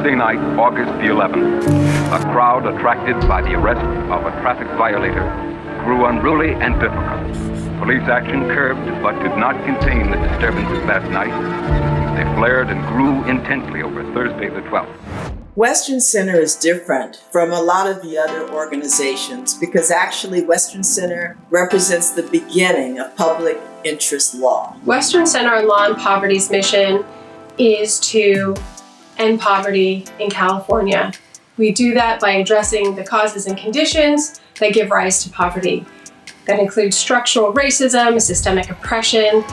Thursday night, August the 11th, a crowd attracted by the arrest of a traffic violator grew unruly and difficult. Police action curbed but did not contain the disturbances that night. They flared and grew intensely over Thursday the 12th. Western Center is different from a lot of the other organizations because actually Western Center represents the beginning of public interest law. Western Center on Law and Poverty's mission is to end poverty in California. We do that by addressing the causes and conditions that give rise to poverty. That includes structural racism, systemic oppression,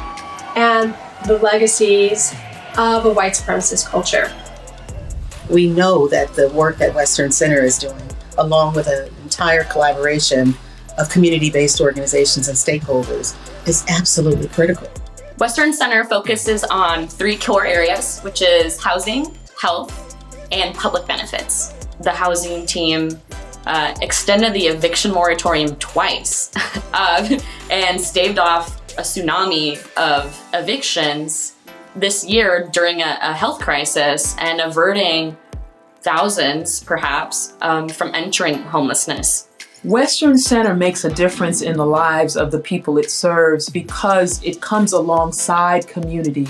and the legacies of a white supremacist culture. We know that the work that Western Center is doing, along with an entire collaboration of community-based organizations and stakeholders, is absolutely critical. Western Center focuses on 3 core areas, which is housing, health, and public benefits. The housing team extended the eviction moratorium twice and staved off a tsunami of evictions this year during a health crisis and averting thousands, perhaps, from entering homelessness. Western Center makes a difference in the lives of the people it serves because it comes alongside community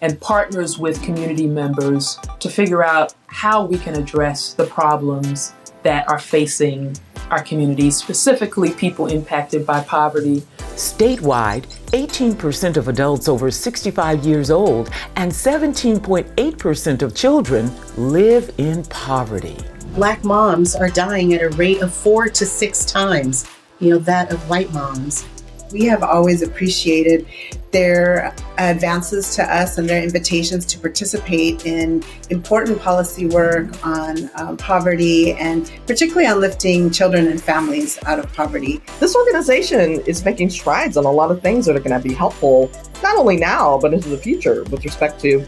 and partners with community members to figure out how we can address the problems that are facing our communities, specifically people impacted by poverty. Statewide, 18% of adults over 65 years old and 17.8% of children live in poverty. Black moms are dying at a rate of 4 to 6 times, that of white moms. We have always appreciated their advances to us and their invitations to participate in important policy work on poverty and particularly on lifting children and families out of poverty. This organization is making strides on a lot of things that are going to be helpful, not only now, but into the future with respect to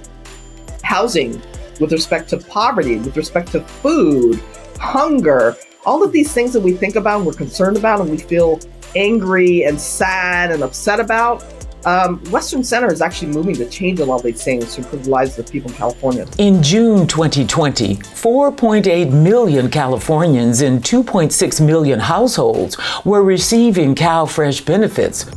housing, with respect to poverty, with respect to food, hunger, all of these things that we think about and we're concerned about and we feel angry and sad and upset about. Western Center is actually moving to change a lot of these things to improve the lives of the people in California. In June 2020, 4.8 million Californians in 2.6 million households were receiving CalFresh benefits.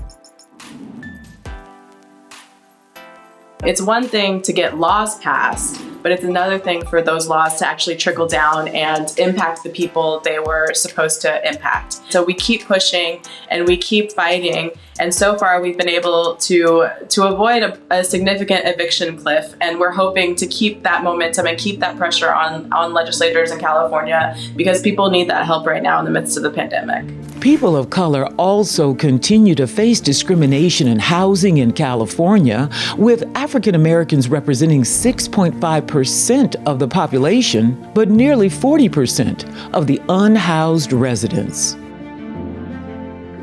It's one thing to get laws passed, but it's another thing for those laws to actually trickle down and impact the people they were supposed to impact. So we keep pushing and we keep fighting. And so far we've been able to avoid a significant eviction cliff. And we're hoping to keep that momentum and keep that pressure on legislators in California because people need that help right now in the midst of the pandemic. People of color also continue to face discrimination in housing in California, with African Americans representing 6.5% of the population, but nearly 40% of the unhoused residents.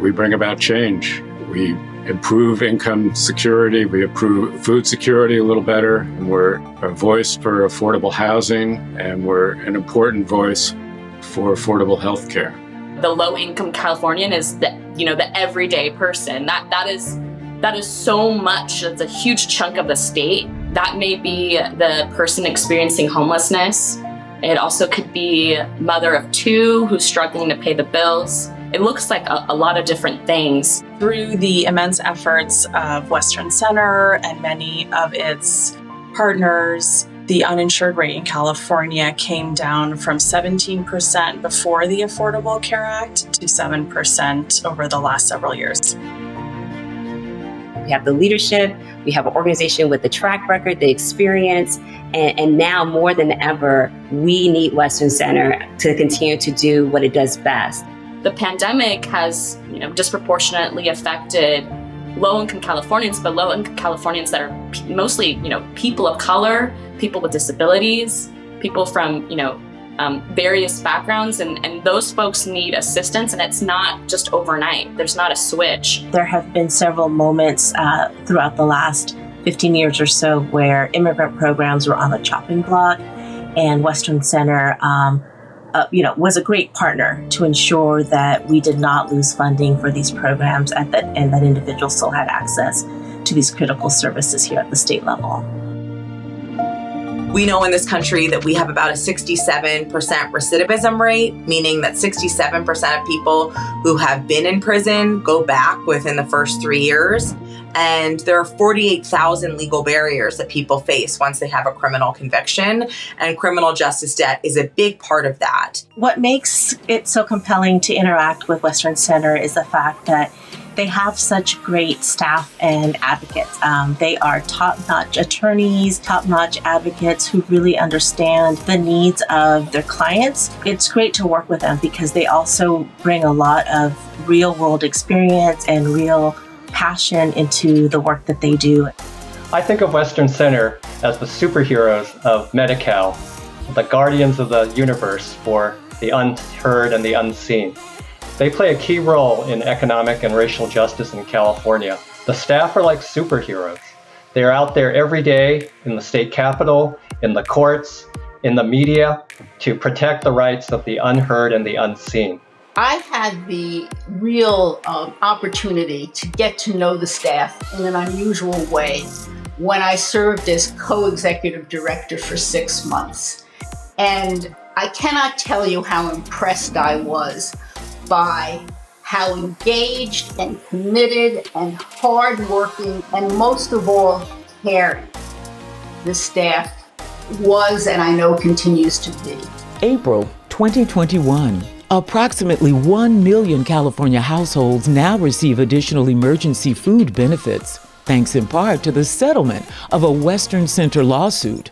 We bring about change. We improve income security, we improve food security a little better, and we're a voice for affordable housing, and we're an important voice for affordable health care. The low-income Californian is the everyday person. That is so much. That's a huge chunk of the state. That may be the person experiencing homelessness. It also could be mother of 2 who's struggling to pay the bills. It looks like a lot of different things. Through the immense efforts of Western Center and many of its partners, the uninsured rate in California came down from 17% before the Affordable Care Act to 7% over the last several years. We have the leadership, we have an organization with the track record, the experience, and now more than ever, we need Western Center to continue to do what it does best. The pandemic has, disproportionately affected low-income Californians, but low-income Californians that are mostly, people of color, people with disabilities, people from, various backgrounds, and those folks need assistance, and it's not just overnight. There's not a switch. There have been several moments throughout the last 15 years or so where immigrant programs were on the chopping block, and Western Center was a great partner to ensure that we did not lose funding for these programs and that individuals still had access to these critical services here at the state level. We know in this country that we have about a 67% recidivism rate, meaning that 67% of people who have been in prison go back within the first 3 years. And there are 48,000 legal barriers that people face once they have a criminal conviction, and criminal justice debt is a big part of that. What makes it so compelling to interact with Western Center is the fact that they have such great staff and advocates. They are top-notch attorneys, top-notch advocates who really understand the needs of their clients. It's great to work with them because they also bring a lot of real-world experience and real passion into the work that they do. I think of Western Center as the superheroes of Medi-Cal, the guardians of the universe for the unheard and the unseen. They play a key role in economic and racial justice in California. The staff are like superheroes. They are out there every day in the state capitol, in the courts, in the media, to protect the rights of the unheard and the unseen. I had the real opportunity to get to know the staff in an unusual way when I served as co-executive director for 6 months. And I cannot tell you how impressed I was by how engaged and committed and hardworking and most of all caring the staff was, and I know continues to be. April 2021. Approximately 1 million California households now receive additional emergency food benefits, thanks in part to the settlement of a Western Center lawsuit.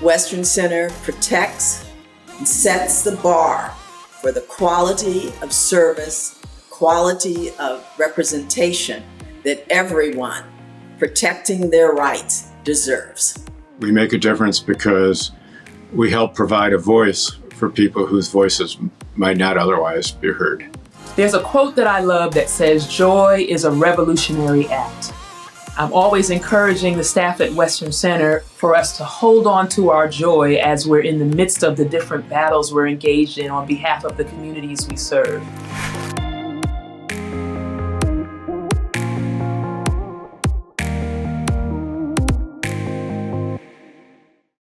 Western Center protects and sets the bar for the quality of service, quality of representation that everyone protecting their rights deserves. We make a difference because we help provide a voice for people whose voices might not otherwise be heard. There's a quote that I love that says, "Joy is a revolutionary act." I'm always encouraging the staff at Western Center for us to hold on to our joy as we're in the midst of the different battles we're engaged in on behalf of the communities we serve.